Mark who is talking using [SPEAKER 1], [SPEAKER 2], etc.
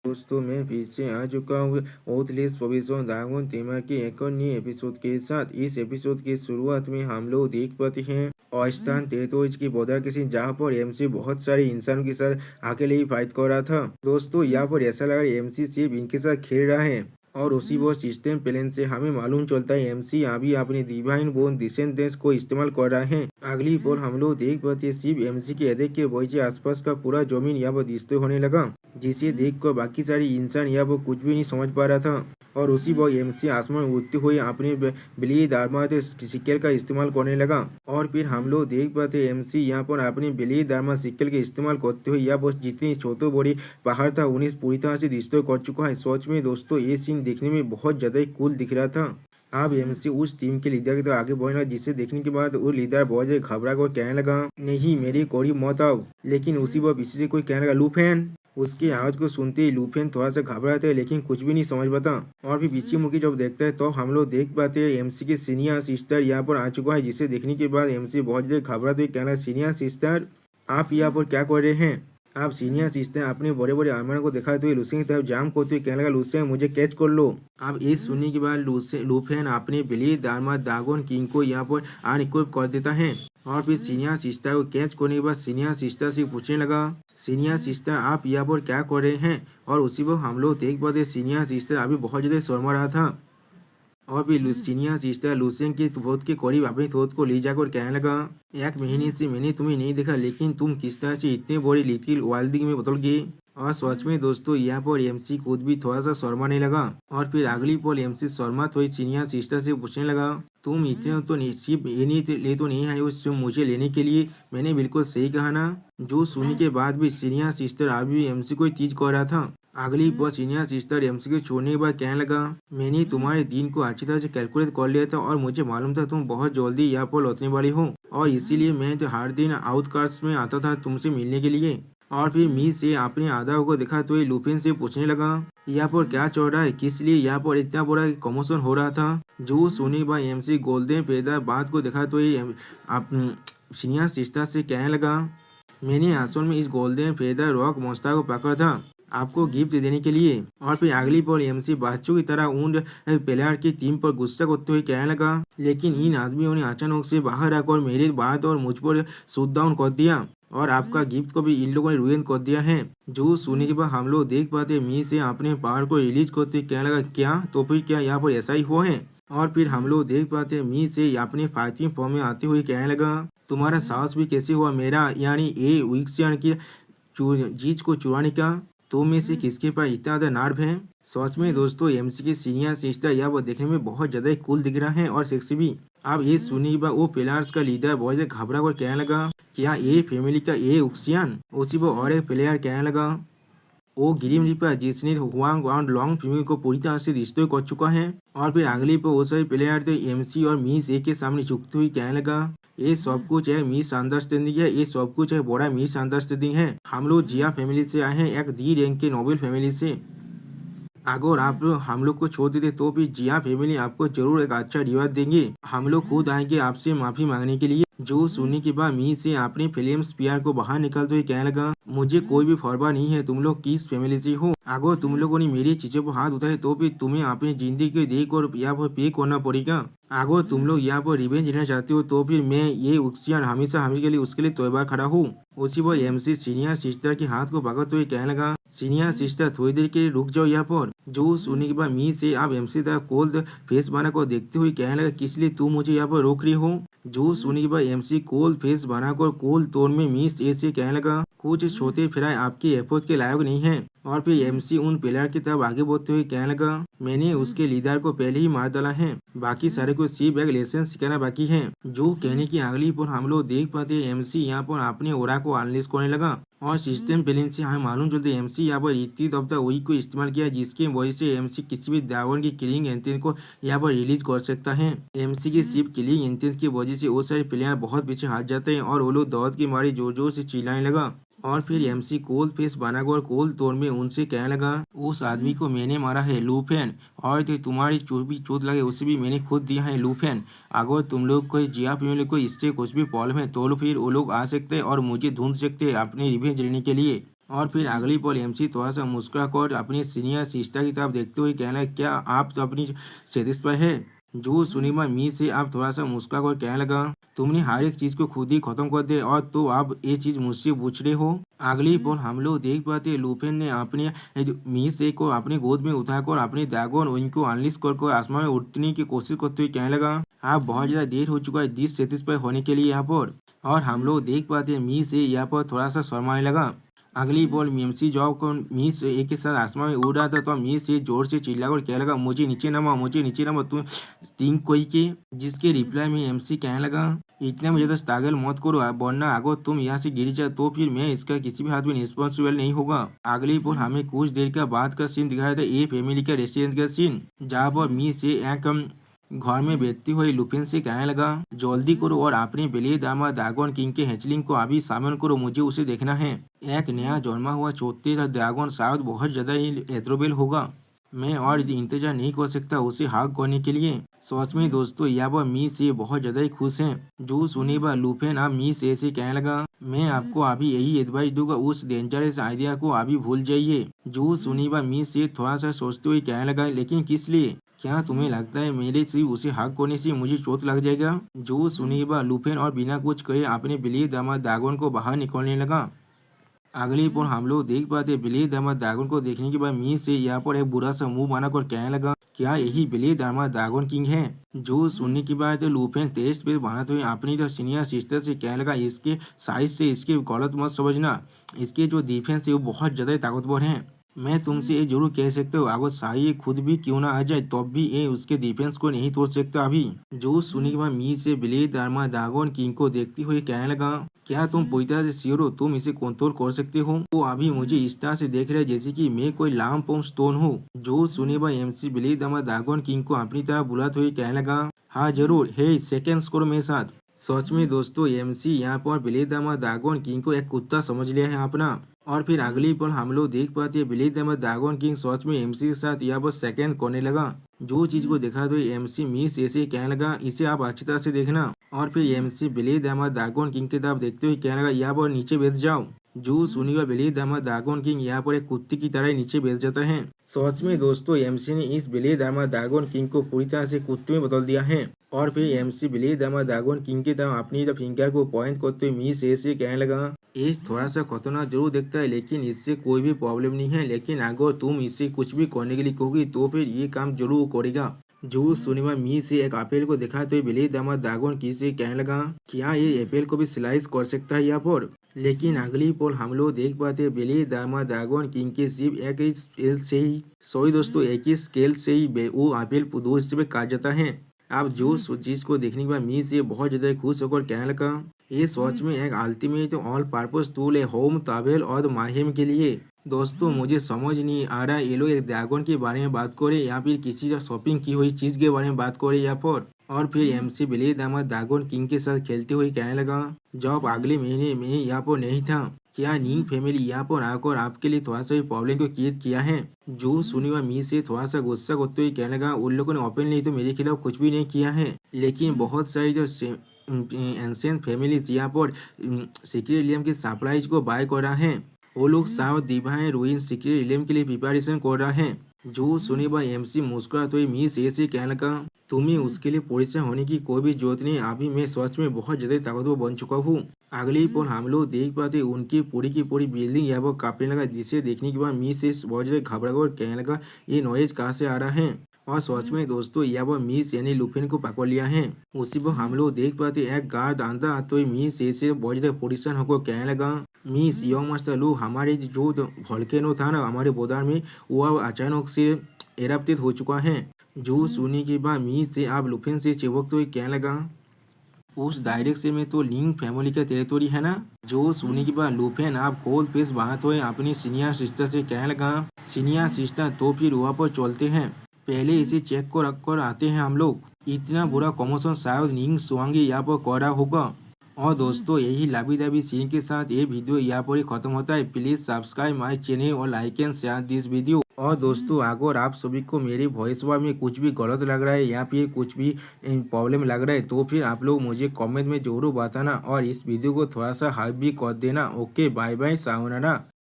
[SPEAKER 1] दोस्तों मैं फिर से आ चुका हूँ ओथलेस प्रोविजन ड्रैगन थीमा के एक और नए एपिसोड के साथ। इस एपिसोड की शुरुआत में हम लोग देख पाते हैं स्थान 43 की बॉर्डर के सीन, जहाँ पर एमसी बहुत सारे इंसानों के साथ अकेले ही फाइट कर रहा था। दोस्तों यहाँ पर ऐसा लगा एमसी सिर्फ इनके साथ खेल रहा है और उसी वो सिस्टम प्लेन से हमें मालूम चलता है एमसी अभी अपने डिवाइन बोन डिसेंडेंट्स को इस्तेमाल कर रहा है। अगली पोल हम लोग देख पाते सिर्फ एमसी के अध्यक्ष के वजह से आसपास का पूरा जमीन यहाँ पर डिस्ट्रॉय होने लगा, जिसे देख कर बाकी सारे इंसान यहाँ पर कुछ भी नहीं समझ पा रहा था। और उसी वक्त एमसी आसमान में उड़ते हुए अपने बिल्ली दारमा सिक्के का इस्तेमाल करने लगा। और फिर हम लोग देख पाते एमसी यहाँ पर अपने बिल्ली दारमा सिक्के के इस्तेमाल करते हुए यहाँ पर जितनी छोटे बड़ी पहाड़ था उन्हें पूरी तरह से डिस्ट्रॉय कर चुका है। सोच में दोस्तों ये सीन देखने में बहुत ज्यादा कूल दिख रहा था। अब एमसी उस टीम के लीडर की तरफ आगे बढ़ने लगा, जिसे देखने के बाद वो लीडर बहुत ज्यादा घबरा कर कहने लगा, नहीं मेरे करीब मत आओ। लेकिन उसी वक्त पीछे से कोई कहने लगा, लूफेन। उसकी आवाज को सुनते ही लूफेन थोड़ा सा घबराता है, लेकिन कुछ भी नहीं समझ पाता। और फिर पीछे मुखी जब देखता है तो हम लोग देख पाते हैं एमसी के सीनियर सिस्टर यहाँ पर आ चुका है, जिसे देखने के बाद एमसी बहुत ज्यादा घबराते हुए कहना, सीनियर सिस्टर आप यहाँ पर क्या कर रहे हैं। आप सीनियर सिस्टर अपने बड़े बड़े आर्मर को दिखाते हुए लूसेन की तरफ जाम करते हुए कहने लगा, लूसेन मुझे कैच कर लो। अब ये सुनने के बाद लूफेन अपने बिली दारमा ड्रैगन किंग को यहाँ पर अनइक्विप कर देता है। और फिर सीनियर सिस्टर को कैच करने के बाद सीनियर सिस्टर से पूछने लगा, सीनियर सिस्टर आप यहाँ पर क्या कर रहे हैं। और उसी वक्त हम लोग देख पाते सीनियर सिस्टर अभी बहुत ज्यादा शर्मा रहा था। और भी सीनियर सिस्टर लूसेन के थ्रोट के करीब अपनी थ्रोट को ले जाकर कहने लगा, एक महीने से मैंने तुम्हें नहीं देखा, लेकिन तुम किस तरह से इतने बड़ी लिटिल वाइल्डिंग में बदल गए। और सच में दोस्तों यहाँ पर एमसी खुद भी थोड़ा सा शर्माने लगा। और फिर अगली पल एमसी शर्मा तो सीनियर सिस्टर से पूछने लगा, तुम इतने तो सिर्फ ले तो नहीं आए हो मुझे लेने के लिए, मैंने बिल्कुल सही कहा ना। जो सुनने के बाद भी सीनियर सिस्टर अभी भी एमसी को चीज कर रहा था। अगली बार सीनियर सिस्टर एमसी को छोड़ने के बाद कहने लगा, मैंने तुम्हारे दिन को अच्छी तरह से कैलकुलेट कर लिया था और मुझे मालूम था तुम बहुत जल्दी यहाँ पर लौटने वाली हो, और इसीलिए मैं तो हर दिन आउटकास्ट में आता था तुमसे मिलने के लिए। और फिर मी से अपने आधा को देखा तो ये लुपिन से पूछने लगा, यहाँ पर क्या चल रहा है, किस लिए यहाँ पर इतना बड़ा कमोशन हो रहा था। जो सुने बाद एमसी गोल्डन पैदा बात को देखा तो ये सीनियर सिस्टर से कहने लगा, मैंने असल में इस गोल्डन फेदर रॉक मॉन्स्टर को पकड़ा था आपको गिफ्ट देने के लिए। और फिर अगली पल एमसी बच्चों की तरह उन प्लेयर की टीम पर गुस्सा करते हुए कहने लगा, लेकिन इन आदमियों ने अचानक से बाहर आकर मेरे बात और मुझ पर शूट डाउन कर दिया और आपका गिफ्ट को भी इन लोगों ने रुइन कर दिया है। जो सुनने के बाद हम लोग देख पाते मी से अपने पावर को रिलीज करते कहने लगा, क्या तो फिर क्या यहाँ पर ऐसा ही हुआ है। और फिर हम लोग देख पाते मी से अपने फाइटिंग फॉर्म में आते हुए कहने लगा, तुम्हारा साहस भी कैसे हुआ मेरा यानी ए विक्सियन की जीत को चुराने का। तो में से किसके पास इतना ज्यादा नार्व है। सच में दोस्तों एमसी के सीनियर सिस्टर या वो देखने में बहुत ज्यादा कूल दिख रहा है और सेक्सी भी। अब ये सुनी के बाद वो प्लेयर्स का लीडर बहुत ज्यादा घबरा कर कहने लगा, क्या ये फैमिली का ये उक्सियन। उसी वो और एक प्लेयर कहने लगा, वो ग्रीम रिपर जिसने हुआंग और लॉन्ग फैमिली को पूरी तरह से डिस्ट्रॉय कर चुका है। और फिर अगली पर वो सभी प्लेयर थे एमसी और मिस ए के सामने झुकते हुए कहने लगा, ये सब कुछ है मिस अंडरस्टैंडिंग है, ये सब कुछ है बड़ा मिस अंडरस्टैंडिंग है। हम लोग जिया फैमिली से आए हैं, एक डी रैंक के नोबेल फैमिली से। अगर आप लोग हम लोग को छोड़ देते तो भी जिया फैमिली आपको जरूर एक अच्छा रिवार्ड देंगे। हम लोग खुद आएंगे आपसे माफी मांगने के लिए। जो सुनने के बाद मी से अपने फिल्म स्पीयर को बाहर निकलते हुए कहने लगा, मुझे कोई भी फरवा नहीं है तुम लोग किस फैमिली से हो। अगर तुम लोगों ने मेरी चीजों पर हाथ उठाए तो भी तुम्हें अपनी जिंदगी के देख और यहाँ पर पे करना पड़ेगा। अगर तुम लोग यहाँ पर रिवेंज लेना चाहते हो तो फिर मैं ये उक्सियन हमेशा हमेशा के लिए उसके लिए तैयार खड़ा हूँ। उसी पर एमसी सीनियर सिस्टर के हाथ को पकड़ते हुए कहने लगा, सीनियर सिस्टर थोड़ी देर के लिए रुक जाओ यहाँ पर। जो सुनने के बाद मी से आप एमसी तक कोल्ड फेस बना को देखते हुए कहने लगा, किस लिए तुम मुझे यहाँ पर रोक रही हो। जो सुनने के बाद एमसी कोल्ड फेस बनाकर कोल्ड टोन में मिस ए से कहने लगा, कुछ छोटे फिराए आपके एफर्ट के लायक नहीं है। और फिर एमसी उन प्लेयर की तरफ आगे बढ़ते हुए कहने लगा, मैंने उसके लीडर को पहले ही मार डाला है, बाकी सारे को सिर्फ एक लेसन सिखाना बाकी है। जो कहने की अगली पर हम लोग देख पाते एमसी यहाँ पर अपने ओरा को अनलिस्ट करने लगा और सिस्टम प्लेन से हमें मालूम चलते एमसी यहाँ पर रीति ऑफ द वीक को इस्तेमाल किया, जिसकी वजह से एमसी किसी भी ड्रैगन की किलिंग इंटेंट को यहाँ पर रिलीज कर सकता है। एमसी की सिर्फ किलिंग इंटेंट की वजह से वो सारे प्लेयर बहुत पीछे हार जाते हैं और वो लोग दौड़ की मारी जोर जोर से चिल्लाने लगा। और फिर एमसी कोल्ड फेस बनाकर कोल्ड तोड़ में उनसे कहने लगा, उस आदमी को मैंने मारा है लूफेन, और तो तुम्हारी जो भी चोट लगे उसे भी मैंने खुद दिया है लूफेन। अगर तुम लोग कोई जिया फैमिली को इससे कुछ भी प्रॉब्लम है तो फिर वो लोग आ सकते हैं और मुझे ढूंढ सकते हैं अपने रिवेंज लेने के लिए। और फिर अगली पल एमसी थोड़ा सा मुस्कुरा कर अपनी सीनियर सिस्टर की तरफ देखते हुए कहने लगा, क्या आप तो अपनी सेटिस्फाई है? जो सुनी मैं मी से आप थोड़ा सा मुस्कुरा कर कहने लगा, तुमने हर एक चीज को खुद ही खत्म कर दिया और तो आप ये चीज मुझसे पूछ रहे हो। अगली पल हम लोग देख पाते लुफेन ने अपने मी से को अपनी गोद में उठाकर अपने ड्रैगन विंग को अनलिश कर आसमान में उठने की कोशिश करते हुए कहने लगा, आप बहुत ज्यादा देर हो चुका है डिससेटिस्फाई होने के लिए यहाँ पर। और हम लोग देख पाते हैं मी से यहाँ पर थोड़ा सा शर्माने लगा। अगली बॉल मीमसी जॉब को मी से एक के साथ आसमान में उड़ रहा था तो मी से जोर से चिल्लाकर कहने लगा, मुझे नीचे नमा, मुझे नीचे नमा, तू तीन कोई के। जिसके रिप्लाई में एमसी कहने लगा, इतना मुझे तो स्ट्रगल मत करो, वरना अगर तुम यहाँ से गिर जाए तो फिर मैं इसका किसी भी हाथ में रिस्पॉन्सिबल नहीं होगा। अगली बॉल हमें कुछ देर का बाद का सीन दिखाया था, ये फैमिली का रेस्टोरेंट का सीन, जहाँ पर मी से एक घर में बैठती हुई लुपिन से कहने लगा, जल्दी करो और अपने बिली दामाद ड्रैगन किंग के हैचलिंग को अभी सामन करो, मुझे उसे देखना है। एक नया जन्मा हुआ छोटे सा ड्रैगन शायद बहुत ज्यादा ही एड्रोबेल होगा, मैं और इंतजार नहीं कर सकता उसे हाक करने के लिए। सच में दोस्तों यहाँ पर मी से बहुत ज्यादा ही खुश हैं। जो सुने बा लुफेन अब मी से कहने लगा, मैं आपको अभी यही एडवाइस दूंगा, उस डेंजरस आइडिया को अभी भूल जाइए। जो सुनी बा मी से थोड़ा सा सोचते हुए कहने लगा, लेकिन किस लिए? क्या तुम्हें लगता है मेरे से उसे हक करने से मुझे चोट लग जाएगा? जो सुनी बा लुफेन और बिना कुछ कहे अपने बिली दामाद ड्रैगन को बाहर निकलने लगा। अगली पल हम लोग देख पाते बिली दामाद ड्रैगन को देखने के बाद मी से यहाँ पर एक बुरा सा मुंह बनाकर कहने लगा, क्या यही बिली दामाद ड्रैगन किंग है? जो सुनने के बाद लुफेन तेज पे बनाते हुए अपनी तो सीनियर सिस्टर से कहने लगा, इसके साइज से इसके गलत मत समझना, इसके जो डिफेंस है वो बहुत ज्यादा ताकतवर है। मैं तुमसे ये जरूर कह सकता हूँ, अगर शाही खुद भी क्यों ना आ जाए तब भी ये उसके डिफेंस को नहीं तोड़ सकता अभी। जो सुनी के बाद मी से बिली दामाद ड्रैगन किंग को देखते हुए कहने लगा, क्या तुम पूरी तरह से श्योर हो तुम इसे कंट्रोल कर सकते हो? वो अभी मुझे इस तरह से देख रहे हैं जैसे कि मैं कोई लाम पोम स्टोन हूँ। जो सुनी बा एमसी बिली दामाद ड्रैगन किंग को अपनी तरफ बुलाते हुए कहने लगा, हाँ जरूर, हे सेकेंड्स करो मेरे साथ। सच में दोस्तों एमसी यहाँ पर बिली दामाद ड्रैगन किंग को एक कुत्ता समझ लिया है अपना। और फिर अगली पल हम लोग देख पाते हैं बिली दामाद ड्रैगन किंग सच में एमसी के साथ यहाँ पर सेकंड करने लगा। जो चीज को देखा तो एमसी मिस ऐसे कहने लगा, इसे आप अच्छी तरह से देखना। और फिर एमसी बिली दामाद ड्रैगन किंग की तरफ देखते हुए कहने लगा, यहाँ पर नीचे बैठ जाओ। जो सुनी हुआ बिली दामाद ड्रैगन किंग यहाँ पर एक कुत्ते की तरह नीचे बैठ जाता है। सच में दोस्तों एमसी ने इस बिली दामाद ड्रैगन किंग को पूरी तरह से कुत्ते में बदल दिया है। और फिर एमसी बिली दामाद ड्रैगन किंग की तरफ अपनी फिंगर को पॉइंट करते हुए मिस ऐसे कहने लगा, ये थोड़ा सा खतरनाक जरूर दिखता है लेकिन इससे कोई भी प्रॉब्लम नहीं है, लेकिन अगर तुम इससे कुछ भी करने के लिए कहोगी तो फिर ये काम जरूर करेगा। जो सुनिमा मी से एक एप्पल को देखा तो बिली दामाद ड्रैगन की से कहने लगा, क्या ये एप्पल को भी स्लाइस कर सकता है यहाँ पर? लेकिन अगली पल हम लोग देख पाते बिली दामाद ड्रैगन किंग के सिर्फ एक ही स्केल से ही सॉरी दोस्तों एक ही स्केल से ही वो एप्पल दो हिस्से में काट जाता है। अब जो चीज को देखने के बाद मी से बहुत ज्यादा खुश होकर कहने लगा, ये सच में एक अल्टीमेट ऑल पर्पस टूल है होम ट्रैवल और माहिम के लिए। दोस्तों मुझे समझ नहीं आ रहा ये लोग एक ड्रैगन के बारे में बात करें या फिर किसी से शॉपिंग की हुई चीज के बारे में बात करें यहाँ पर। और फिर एमसी बिली दामाद ड्रैगन किंग के साथ खेलते हुए कहने लगा, जब अगले महीने में यहाँ पर नहीं था, क्या नींग फैमिली यहाँ पर आकर आपके लिए थोड़ा सा भी प्रॉब्लम को क्रिएट किया है? जो सुनी हुआ मी से थोड़ा सा गुस्सा करते हुए कहने लगा, उन लोगों ने ओपनली तो मेरे खिलाफ कुछ भी नहीं किया है, लेकिन बहुत सारी जो एंशिएंट फैमिलीज यहाँ पर सीक्रेट इलियम के सप्लाईज को बाय कर रहा है, वो लोग साउथ डिवाइन रूइन सीक्रेट इलियम के लिए प्रिपरेशन कर रहा है। जो सुनी बा एमसी मुस्कुरा तो मी से कहने लगा, तुम्हें उसके लिए परेशान होने की कोई भी जरूरत नहीं, अभी मैं सच में बहुत ज्यादा ताकतवर बन चुका हूँ। अगली पल हम लोग देख पाते उनकी पूरी की पूरी बिल्डिंग यहाँ पर कांपने लगा, जिसे देखने के बाद मी से बहुत ज्यादा घबरा कर कहने लगा, ये नॉइज कहाँ से आ रहा है? और सच में दोस्तों यहाँ पर मिस यानी लुफिन को पकड़ लिया है। उसी पर हम लोग देख पाते एक गार्ड अंदर तो मिस से बहुत ज्यादा परेशान होकर कहने लगा, मिस यो मास्टर लू, हमारे जो वोल्केनो था ना हमारे बाजार में, वो अब अचानक से एरप्टेड हो चुका है। जो सुनने के बाद मिस से आप लुफिन से चिपकते हुए कहने लगा, उस डायरेक्शन में तो लिंक फैमिली का टेरिटोरी है ना? जो सुनने के बाद लुफिन आप कोल्ड पेस बनाते हुए अपनी सीनियर सिस्टर से कहने लगा, सीनियर सिस्टर तो फिर वहाँ पर चलते हैं, पहले इसे चेक को रख कर आते हैं हम लोग। इतना बुरा कमोशन शायद निंग स्वांगी यहाँ पर कर रहा होगा। और दोस्तों यही लाभी दाभी सीन के साथ ये वीडियो यहाँ पर ही खत्म होता है। प्लीज सब्सक्राइब माय चैनल और like and share this video. और दोस्तों अगर आप सभी को मेरी वॉइस ओवर में कुछ भी गलत लग रहा है या फिर कुछ भी प्रॉब्लम लग रहा है तो फिर आप लोग मुझे कमेंट में जरूर बताना और इस वीडियो को थोड़ा सा हाइप भी कर देना। Okay bye bye sayonara.